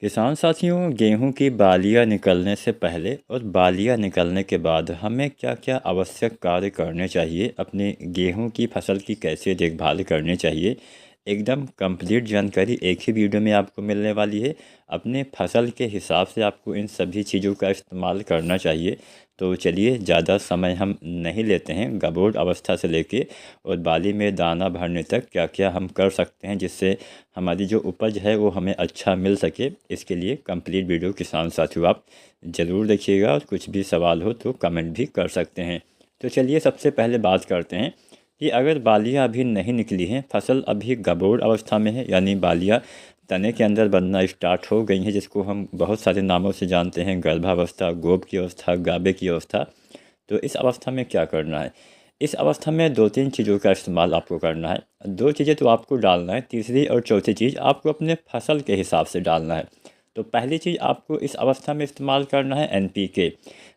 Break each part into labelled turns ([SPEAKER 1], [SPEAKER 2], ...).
[SPEAKER 1] किसान साथियों, गेहूं की बालियां निकलने से पहले और बालियां निकलने के बाद हमें क्या क्या आवश्यक कार्य करने चाहिए, अपने गेहूं की फसल की कैसे देखभाल करनी चाहिए, एकदम कंप्लीट जानकारी एक ही वीडियो में आपको मिलने वाली है। अपने फसल के हिसाब से आपको इन सभी चीज़ों का इस्तेमाल करना चाहिए। तो चलिए, ज़्यादा समय हम नहीं लेते हैं। गबोट अवस्था से लेके और बाली में दाना भरने तक क्या क्या हम कर सकते हैं जिससे हमारी जो उपज है वो हमें अच्छा मिल सके। इसके लिए कंप्लीट वीडियो किसान साथियों आप ज़रूर देखिएगा, और कुछ भी सवाल हो तो कमेंट भी कर सकते हैं। तो चलिए, सबसे पहले बात करते हैं कि अगर बालियाँ अभी नहीं निकली हैं, फसल अभी गबोड़ अवस्था में है, यानी बालियाँ तने के अंदर बनना स्टार्ट हो गई हैं, जिसको हम बहुत सारे नामों से जानते हैं, गर्भावस्था, गोब की अवस्था, गाबे की अवस्था। तो इस अवस्था में क्या करना है? इस अवस्था में दो तीन चीज़ों का इस्तेमाल आपको करना है। दो चीज़ें तो आपको डालना है, तीसरी और चौथी चीज़ आपको अपने फसल के हिसाब से डालना है। तो पहली चीज़ आपको इस अवस्था में इस्तेमाल करना है NPK,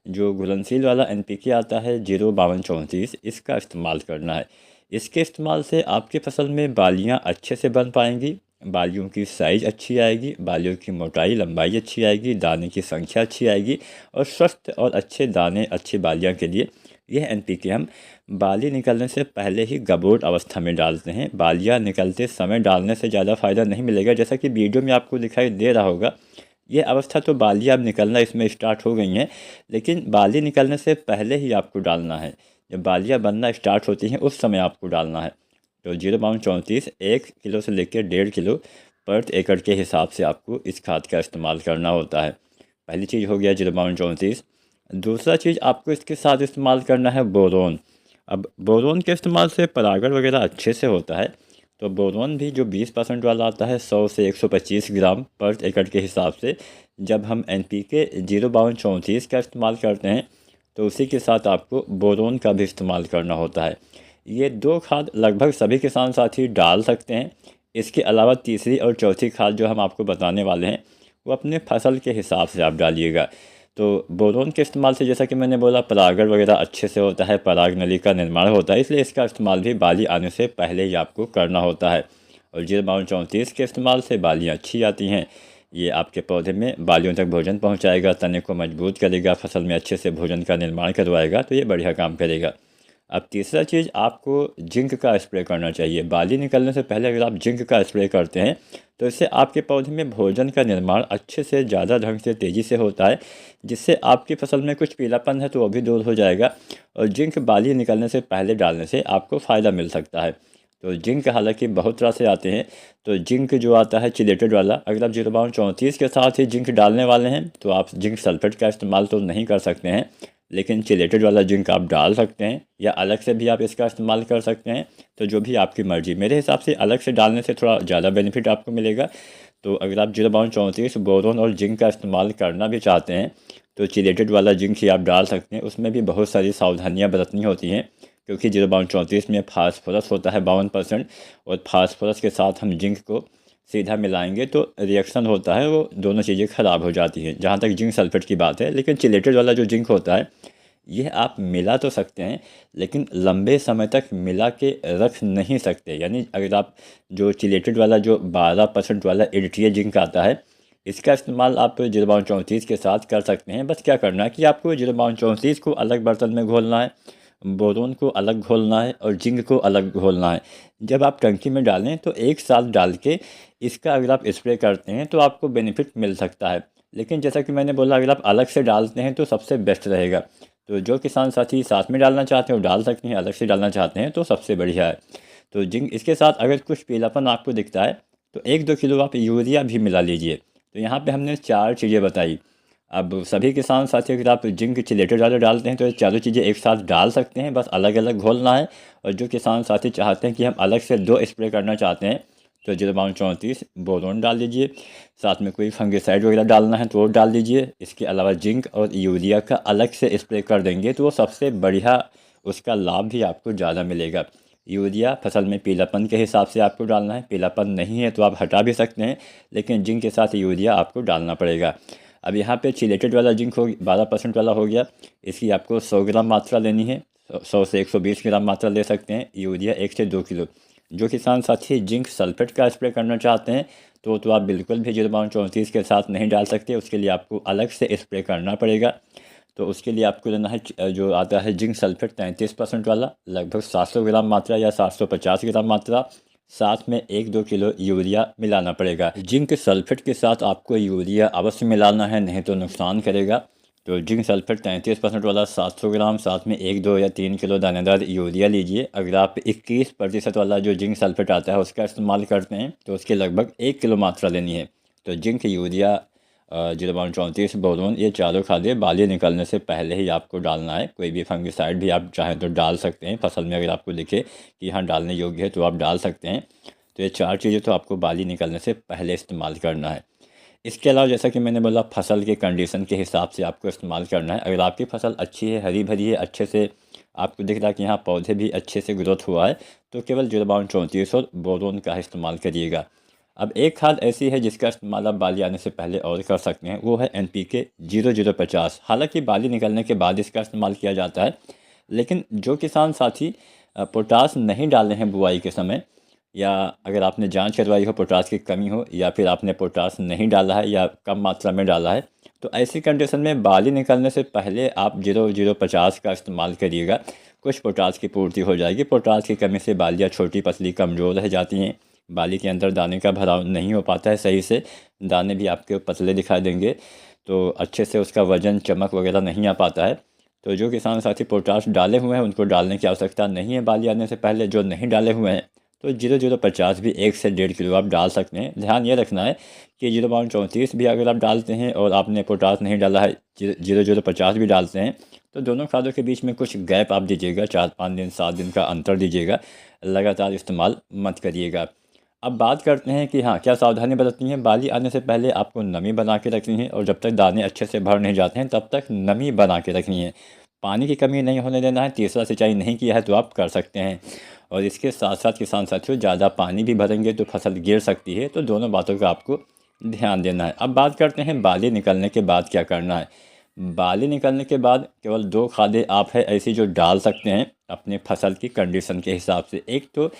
[SPEAKER 1] जो घुलनशील वाला NPK आता है 05234, इसका इस्तेमाल करना है। इसके इस्तेमाल से आपकी फसल में बालियाँ अच्छे से बन पाएंगी, बालियों की साइज़ अच्छी आएगी, बालियों की मोटाई लंबाई अच्छी आएगी, दाने की संख्या अच्छी आएगी, और स्वस्थ और अच्छे दाने, अच्छी बालियाँ के लिए यह NPK हम बाली निकलने से पहले ही गबोट अवस्था में डालते हैं। बालियाँ निकलते समय डालने से ज़्यादा फ़ायदा नहीं मिलेगा। जैसा कि वीडियो में आपको दिखाई दे रहा होगा, ये अवस्था तो बालियाँ अब निकलना इसमें स्टार्ट हो गई हैं, लेकिन बाली निकलने से पहले ही आपको डालना है। जब बालियाँ बनना स्टार्ट होती हैं उस समय आपको डालना है। तो 05234 1 किलो से लेकर 1.5 किलो पर एकड़ के हिसाब से आपको इस खाद का इस्तेमाल करना होता है। पहली चीज़ हो गया 05234। दूसरा चीज़ आपको इसके साथ इस्तेमाल करना है बोरोन। अब बोरोन के इस्तेमाल से परागण वगैरह अच्छे से होता है। तो बोरोन भी जो 20% वाला आता है, 100 से 125 ग्राम पर एकड़ के हिसाब से, जब हम NPK 05234 का इस्तेमाल करते हैं तो उसी के साथ आपको बोरोन का भी इस्तेमाल करना होता है। ये दो खाद लगभग सभी किसान साथी डाल सकते हैं। इसके अलावा तीसरी और चौथी खाद जो हम आपको बताने वाले हैं वो अपने फसल के हिसाब से आप डालिएगा। तो बोरोन के इस्तेमाल से, जैसा कि मैंने बोला, परागण वगैरह अच्छे से होता है, पराग नली का निर्माण होता है, इसलिए इसका इस्तेमाल भी बाली आने से पहले ही आपको करना होता है। और 05234 के इस्तेमाल से बालियाँ अच्छी आती हैं। ये आपके पौधे में बालियों तक भोजन पहुंचाएगा, तने को मजबूत करेगा, फसल में अच्छे से भोजन का निर्माण करवाएगा, तो ये बढ़िया काम करेगा। अब तीसरा चीज़, आपको जिंक का स्प्रे करना चाहिए। बाली निकलने से पहले अगर आप जिंक का स्प्रे करते हैं तो इससे आपके पौधे में भोजन का निर्माण अच्छे से, ज़्यादा ढंग से, तेज़ी से होता है, जिससे आपकी फसल में कुछ पीलापन है तो वो भी दूर हो जाएगा। और जिंक बाली निकलने से पहले डालने से आपको फ़ायदा मिल सकता है। तो जिंक हालांकि बहुत तरह से आते हैं। तो जिंक जो आता है चिलेटेड वाला, अगर आप 05234 के साथ ही जिंक डालने वाले हैं तो आप जिंक सल्फेट का इस्तेमाल तो नहीं कर सकते हैं, लेकिन चिलेटेड वाला जिंक आप डाल सकते हैं, या अलग से भी आप इसका इस्तेमाल कर सकते हैं। तो जो भी आपकी मर्ज़ी, मेरे हिसाब से अलग से डालने से थोड़ा ज़्यादा बेनिफिट आपको मिलेगा। तो अगर आप 05234 बोरोन और जिंक का इस्तेमाल करना भी चाहते हैं तो चिलेटेड वाला जिंक ही आप डाल सकते हैं। उसमें भी बहुत सारी सावधानियाँ बरतनी होती हैं, क्योंकि 05234 में फास्फोरस होता है 52%, और फास्फोरस के साथ हम जिंक को सीधा मिलाएंगे तो रिएक्शन होता है, वो दोनों चीज़ें ख़राब हो जाती हैं, जहाँ तक जिंक सल्फेट की बात है। लेकिन चिलेटेड वाला जो जिंक होता है, यह आप मिला तो सकते हैं, लेकिन लंबे समय तक मिला के रख नहीं सकते। यानी अगर आप जो चिलेटेड वाला जो 12% वाला एडिटिया जिंक आता है, इसका इस्तेमाल आप 05234 के साथ कर सकते हैं। बस क्या करना है कि आपको 05234 को अलग बर्तन में घोलना है, बोरोन को अलग घोलना है, और जिंक को अलग घोलना है। जब आप टंकी में डालें तो एक साथ डाल के इसका अगर आप स्प्रे करते हैं तो आपको बेनिफिट मिल सकता है। लेकिन जैसा कि मैंने बोला, अगर आप अलग से डालते हैं तो सबसे बेस्ट रहेगा। तो जो किसान साथी साथ में डालना चाहते हैं वो डाल सकते हैं, अलग से डालना चाहते हैं तो सबसे बढ़िया है। तो जिंक इसके साथ अगर कुछ पीलापन आपको दिखता है तो 1-2 किलो आप यूरिया भी मिला लीजिए। तो यहाँ पे हमने 4 चीज़ें बताई। अब सभी किसान साथी अगर आप जिंक चिलेटेड वाले डालते हैं तो ये चारों चीज़ें एक साथ डाल सकते हैं, बस अलग अलग घोलना है। और जो किसान साथी चाहते हैं कि हम अलग से 2 स्प्रे करना चाहते हैं तो 05234 बोरोन डाल दीजिए, साथ में कोई फंगिसाइड वगैरह डालना है तो वो डाल दीजिए। इसके अलावा जिंक और यूरिया का अलग से स्प्रे कर देंगे तो वो सबसे बढ़िया, उसका लाभ भी आपको ज़्यादा मिलेगा। यूरिया फसल में पीलापन के हिसाब से आपको डालना है, पीलापन नहीं है तो आप हटा भी सकते हैं, लेकिन जिंक के साथ यूरिया आपको डालना पड़ेगा। अब यहाँ पे चिलेटेड वाला जिंक हो 12% वाला हो गया, इसकी आपको 100 ग्राम मात्रा लेनी है, 100 से 120 ग्राम मात्रा ले सकते हैं। यूरिया 1 से 2 किलो। जो किसान साथी जिंक सल्फेट का स्प्रे करना चाहते हैं तो आप बिल्कुल भी 0.34 के साथ नहीं डाल सकते। उसके लिए आपको अलग से स्प्रे करना पड़ेगा। तो उसके लिए आपको लेना है जो आता है जिंक सल्फेट 33% वाला, लगभग 700 ग्राम मात्रा या 750 ग्राम मात्रा। साथ में 1-2 किलो यूरिया मिलाना पड़ेगा। जिंक सल्फेट के साथ आपको यूरिया अवश्य मिलाना है, नहीं तो नुकसान करेगा। तो जिंक सल्फेट 33% वाला 700 ग्राम, साथ में 1, 2 या 3 किलो दानेदार यूरिया लीजिए। अगर आप 21% वाला जो जिंक सल्फेट आता है उसका इस्तेमाल करते हैं तो उसकी लगभग 1 किलो मात्रा लेनी है। तो जिंक, यूरिया, 0.34, बोरोन, ये चारों खादें बाली निकलने से पहले ही आपको डालना है। कोई भी फंगिसाइड भी आप चाहें तो डाल सकते हैं फसल में, अगर आपको दिखे कि हाँ डालने योग्य है तो आप डाल सकते हैं। तो ये 4 चीज़ें तो आपको बाली निकलने से पहले इस्तेमाल करना है। इसके अलावा जैसा कि मैंने बोला, फसल के कंडीशन के हिसाब से आपको इस्तेमाल करना है। अगर आपकी फसल अच्छी है, हरी भरी है, अच्छे से आपको दिख रहा है कि यहाँ पौधे भी अच्छे से ग्रोथ हुआ है, तो केवल 0.34 और बोरोन का इस्तेमाल करिएगा। अब एक खाद ऐसी है जिसका इस्तेमाल आप बाली आने से पहले और कर सकते हैं, वो है NPK 0050। हालांकि बाली निकलने के बाद इसका इस्तेमाल किया जाता है, लेकिन जो किसान साथी पोटास नहीं डाले हैं बुआई के समय, या अगर आपने जांच करवाई हो पोटास की कमी हो, या फिर आपने पोटास नहीं डाला है या कम मात्रा में डाला है, तो ऐसी कंडीशन में बाली निकलने से पहले आप 0050 का इस्तेमाल करिएगा। कुछ पोटास की पूर्ति हो जाएगी। पोटास की कमी से बालियाँ छोटी पतली कमज़ोर रह जाती हैं, बाली के अंदर दाने का भराव नहीं हो पाता है सही से, दाने भी आपके पतले दिखाई देंगे, तो अच्छे से उसका वज़न, चमक वगैरह नहीं आ पाता है। तो जो किसान साथी पोटास डाले हुए हैं उनको डालने की आवश्यकता नहीं है बाली आने से पहले। जो नहीं डाले हुए हैं तो 0050 भी 1 से 1.5 किलो आप डाल सकते हैं। ध्यान ये रखना है कि 0.34 भी अगर आप डालते हैं और आपने पोटास नहीं डाला है, 0050 भी डालते हैं, तो दोनों खादों के बीच में कुछ गैप आप दीजिएगा, 4-5 दिन 7 दिन का अंतर दीजिएगा। लगातार इस्तेमाल मत करिएगा। अब बात करते हैं कि हाँ क्या सावधानी बरतनी है। बाली आने से पहले आपको नमी बना के रखनी है, और जब तक दाने अच्छे से भर नहीं जाते हैं तब तक नमी बना के रखनी है। पानी की कमी नहीं होने देना है। तीसरा सिंचाई नहीं किया है तो आप कर सकते हैं। और इसके साथ साथ किसान साथियों, ज़्यादा पानी भी भरेंगे तो फसल गिर सकती है, तो दोनों बातों का आपको ध्यान देना है। अब बात करते हैं बाली निकलने के बाद क्या करना है। बाली निकलने के बाद केवल 2 खादें आप है ऐसी जो डाल सकते हैं अपने फसल की कंडीशन के हिसाब से। एक तो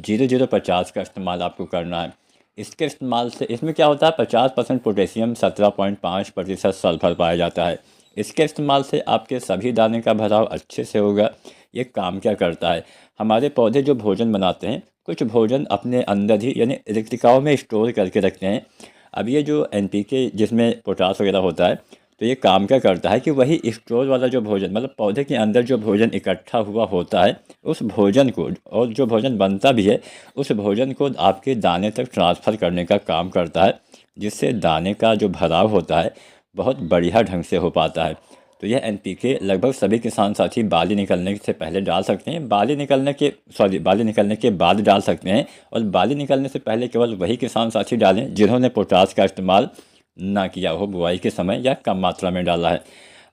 [SPEAKER 1] 0050 का इस्तेमाल आपको करना है। इसके इस्तेमाल से इसमें क्या होता है, 50% पोटेशियम, 17.5% सल्फर पाया जाता है। इसके इस्तेमाल से आपके सभी दाने का भराव अच्छे से होगा। ये काम क्या करता है, हमारे पौधे जो भोजन बनाते हैं, कुछ भोजन अपने अंदर ही यानी रिक्तिकाओं में स्टोर करके रखते हैं। अब ये जो NPK जिसमें पोटास वगैरह होता है, तो ये काम क्या करता है कि वही स्टोर वाला जो भोजन, मतलब पौधे के अंदर जो भोजन इकट्ठा हुआ होता है, उस भोजन को, और जो भोजन बनता भी है, उस भोजन को आपके दाने तक ट्रांसफ़र करने का काम करता है, जिससे दाने का जो भराव होता है बहुत बढ़िया ढंग से हो पाता है। तो यह NPK लगभग सभी किसान साथी बाली निकलने से पहले डाल सकते हैं, बाली निकलने के बाद डाल सकते हैं। और बाली निकलने से पहले केवल वही किसान साथी डालें जिन्होंने पोटास का इस्तेमाल ना किया हो बुआई के समय, या कम मात्रा में डाला है।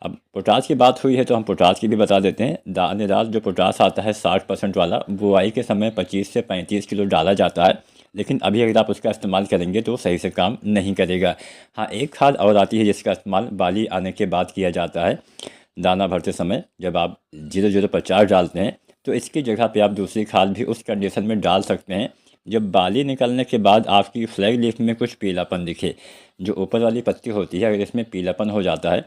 [SPEAKER 1] अब पोटास की बात हुई है तो हम पोटास की भी बता देते हैं। दानेदार जो पोटास आता है 60% वाला, बुआई के समय 25 से 35 किलो डाला जाता है, लेकिन अभी अगर आप उसका इस्तेमाल करेंगे तो सही से काम नहीं करेगा। हाँ, एक खाद और आती है जिसका इस्तेमाल बाली आने के बाद किया जाता है। दाना भरते समय जब आप 0050 डालते हैं तो इसकी जगह पे आप दूसरी खाद भी उस कंडीशन में डाल सकते हैं जब बाली निकलने के बाद आपकी फ्लैग लीफ में कुछ पीलापन दिखे। जो ऊपर वाली पत्ती होती है, अगर इसमें पीलापन हो जाता है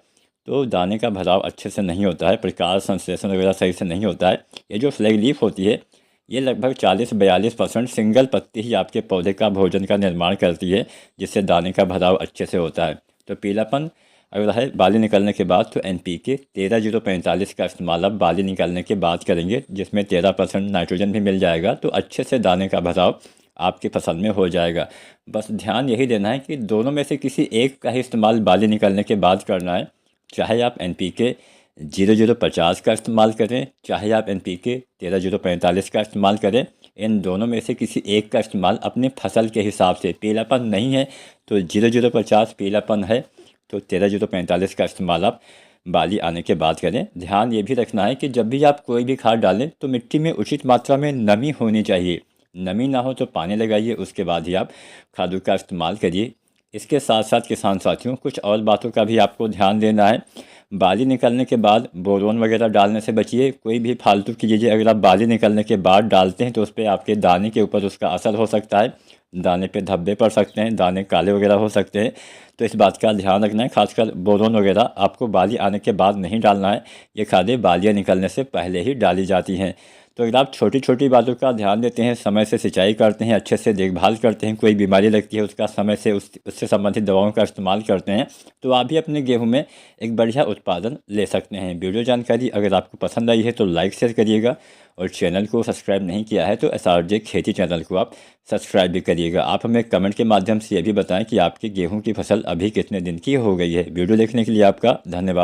[SPEAKER 1] तो दाने का भराव अच्छे से नहीं होता है, प्रकाश संश्लेषण वगैरह सही से नहीं होता है। ये जो फ्लैग लीफ होती है, ये लगभग 40-42% सिंगल पत्ती ही आपके पौधे का भोजन का निर्माण करती है, जिससे दाने का भराव अच्छे से होता है। तो पीलापन अगर है बाली निकलने के बाद तो NPK 13045 का इस्तेमाल आप बाली निकलने के बाद करेंगे, जिसमें 13% नाइट्रोजन भी मिल जाएगा, तो अच्छे से दाने का भराव आपकी फसल में हो जाएगा। बस ध्यान यही देना है कि दोनों में से किसी एक का ही इस्तेमाल बाली निकलने के बाद करना है। चाहे आप NPK 0050 का इस्तेमाल करें, चाहे आप NPK 13045 का इस्तेमाल करें, इन दोनों में से किसी एक का इस्तेमाल अपने फसल के हिसाब से। पीलापन नहीं है तो 0050, पीलापन है तो 13045 का इस्तेमाल आप बाली आने के बाद करें। ध्यान ये भी रखना है कि जब भी आप कोई भी खाद डालें तो मिट्टी में उचित मात्रा में नमी होनी चाहिए। नमी ना हो तो पानी लगाइए, उसके बाद ही आप खादों का इस्तेमाल करिए। इसके साथ साथ किसान साथियों, कुछ और बातों का भी आपको ध्यान देना है। बाली निकलने के बाद बोरोन वगैरह डालने से बचिए। कोई भी फालतू की चीज़ें अगर आप बाली निकलने के बाद डालते हैं तो उस पर आपके दाने के ऊपर उसका असर हो सकता है। दाने पे धब्बे पड़ सकते हैं, दाने काले वगैरह हो सकते हैं। तो इस बात का ध्यान रखना है, खासकर बोरोन वगैरह आपको बाली आने के बाद नहीं डालना है, ये खादें बालियाँ निकलने से पहले ही डाली जाती हैं। तो अगर आप छोटी छोटी बातों का ध्यान देते हैं, समय से सिंचाई करते हैं, अच्छे से देखभाल करते हैं, कोई बीमारी लगती है उसका समय से उससे संबंधित दवाओं का इस्तेमाल करते हैं, तो आप भी अपने गेहूं में एक बढ़िया उत्पादन ले सकते हैं। वीडियो जानकारी अगर आपको पसंद आई है तो लाइक शेयर करिएगा, और चैनल को सब्सक्राइब नहीं किया है तो SRJ खेती चैनल को आप सब्सक्राइब भी करिएगा। आप हमें कमेंट के माध्यम से ये भी बताएं कि आपकी गेहूं की फसल अभी कितने दिन की हो गई है। वीडियो देखने के लिए आपका धन्यवाद।